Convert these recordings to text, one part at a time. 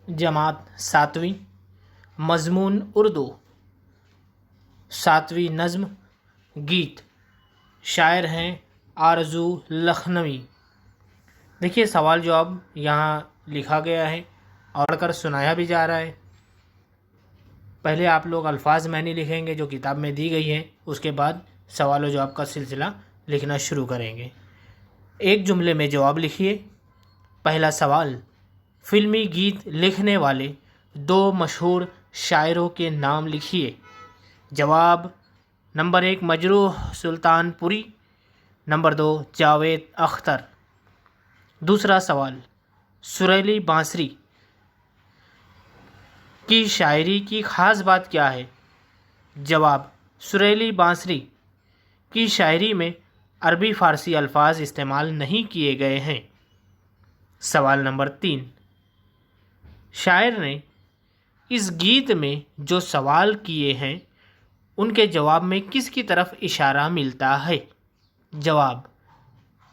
जमात 7वीं, मजमून उर्दू, 7वीं नज़्म गीत। शायर हैं आरज़ू लखनवी। देखिए सवाल जवाब यहाँ लिखा गया है और कर सुनाया भी जा रहा है। पहले आप लोग अल्फाज मानी लिखेंगे जो किताब में दी गई है, उसके बाद सवाल और जवाब का सिलसिला लिखना शुरू करेंगे। एक जुमले में जवाब लिखिए। पहला सवाल, फिल्मी गीत लिखने वाले 2 मशहूर शायरों के नाम लिखिए। जवाब, नंबर 1 मजरूह सुल्तानपुरी, नंबर 2 जावेद अख्तर। दूसरा सवाल, सुरीली बांसुरी की शायरी की ख़ास बात क्या है? जवाब, सुरीली बांसुरी की शायरी में अरबी फ़ारसी अल्फाज इस्तेमाल नहीं किए गए हैं। सवाल नंबर 3, शायर ने इस गीत में जो सवाल किए हैं उनके जवाब में किसकी तरफ इशारा मिलता है? जवाब,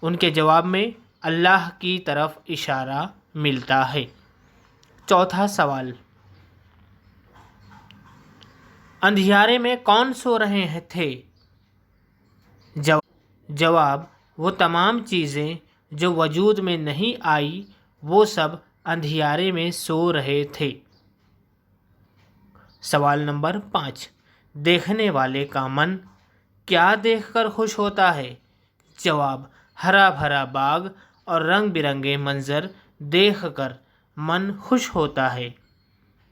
उनके जवाब में अल्लाह की तरफ इशारा मिलता है। चौथा सवाल, अंधियारे में कौन सो रहे थे? जवाब, वो तमाम चीज़ें जो वजूद में नहीं आई वो सब अंधियारे में सो रहे थे। सवाल नंबर 5, देखने वाले का मन क्या देखकर खुश होता है? जवाब, हरा भरा बाग और रंग बिरंगे मंजर देखकर मन खुश होता है।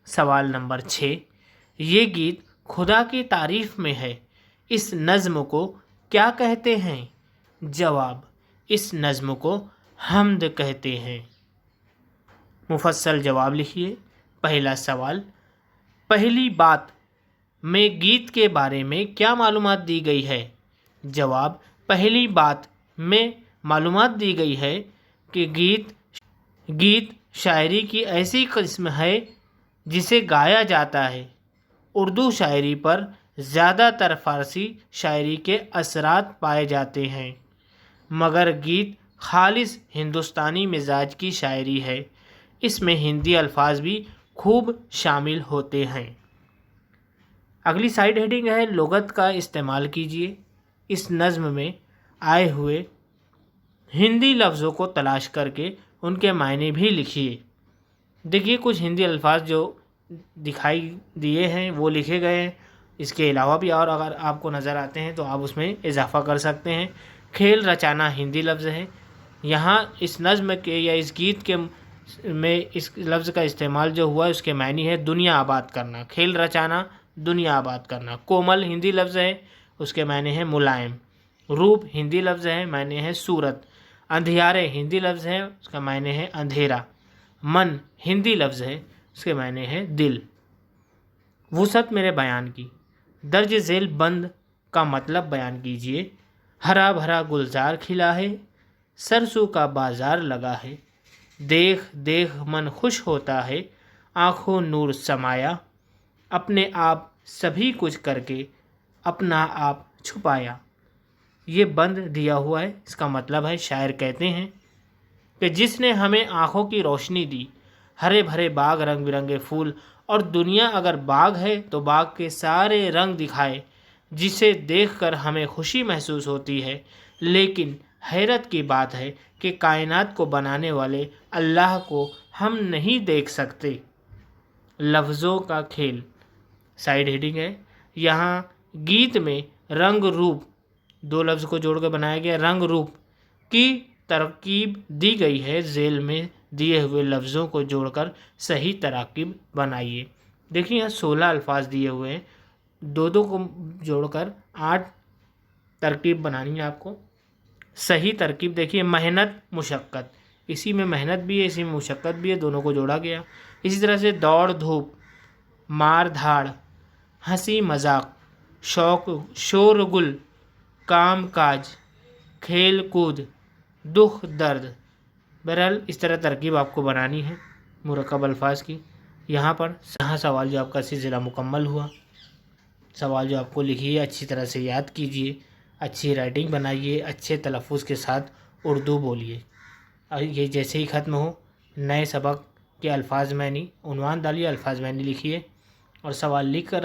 सवाल नंबर 6, ये गीत खुदा की तारीफ़ में है, इस नज़्म को क्या कहते हैं? जवाब, इस नज़्म को हम्द कहते हैं। मुफस्सल जवाब लिखिए। पहला सवाल, पहली बात में गीत के बारे में क्या मालूमात दी गई है? जवाब, पहली बात में मालूमात दी गई है कि गीत शायरी की ऐसी किस्म है जिसे गाया जाता है। उर्दू शायरी पर ज़्यादातर फ़ारसी शायरी के असरात पाए जाते हैं, मगर गीत खालिस हिंदुस्तानी मिजाज की शायरी है। इसमें हिंदी अल्फाज भी खूब शामिल होते हैं। अगली साइड हेडिंग है, लुगत का इस्तेमाल कीजिए। इस नज़्म में आए हुए हिंदी लफ्ज़ों को तलाश करके उनके मायने भी लिखिए। देखिए कुछ हिंदी अल्फाज जो दिखाई दिए हैं वो लिखे गए हैं। इसके अलावा भी और अगर आपको नज़र आते हैं तो आप उसमें इजाफ़ा कर सकते हैं। खेल रचाना हिंदी लफ्ज़ है। यहाँ इस नज़्म के या इस गीत के में इस लफ्ज़ का इस्तेमाल जो हुआ उसके मायने है दुनिया आबाद करना। खेल रचाना, दुनिया आबाद करना। कोमल हिंदी लफ्ज़ है, उसके मायने है मुलायम। रूप हिंदी लफ्ज़ है, मायने है सूरत। अंधियारे हिंदी लफ्ज़ है, उसका मायने है अंधेरा। मन हिंदी लफ्ज़ है, उसके मायने है दिल। वुसअत मेरे बयान की, दर्ज झेल बंद का मतलब बयान कीजिए। हरा भरा गुलजार खिला है, सरसों का बाजार लगा है, देख देख मन खुश होता है, आँखों नूर समाया, अपने आप सभी कुछ करके अपना आप छुपाया। ये बंद दिया हुआ है, इसका मतलब है शायर कहते हैं कि जिसने हमें आँखों की रोशनी दी, हरे भरे बाग, रंग बिरंगे फूल, और दुनिया अगर बाग है तो बाग के सारे रंग दिखाए, जिसे देखकर हमें खुशी महसूस होती है। लेकिन हैरत की बात है कि कायनात को बनाने वाले अल्लाह को हम नहीं देख सकते। लफ्ज़ों का खेल साइड हेडिंग है। यहाँ गीत में रंग रूप, 2 लफ्ज़ को जोड़कर बनाया गया, रंग रूप की तरकीब दी गई है। झेल में दिए हुए लफ्ज़ों को जोड़कर सही तरकीब बनाइए। देखिए यहाँ 16 अल्फाज दिए हुए हैं, 2 को जोड़कर 8 तरकीब बनानी है आपको। सही तरकीब देखिए, मेहनत मुशक्क़त, इसी में मेहनत भी है, इसी में मुशक्क़त भी है, दोनों को जोड़ा गया। इसी तरह से दौड़ धूप, मार धाड़, हंसी मजाक, शौक शोरगुल, काम काज, खेल कूद, दुख दर्द। बहरहाल इस तरह तरकीब आपको बनानी है मुरक्कब अल्फाज की। यहाँ सवाल जो आपका सिलसिला मुकम्मल हुआ। सवाल जो आपको लिखिए, अच्छी तरह से याद कीजिए, अच्छी राइटिंग बनाइए, अच्छे तलफ़ुज़ के साथ उर्दू बोलिए। और ये जैसे ही ख़त्म हो, नए सबक کہ الفاظ معنی عنوان ڈالیے، الفاظ معنی لکھیے اور سوال لکھ کر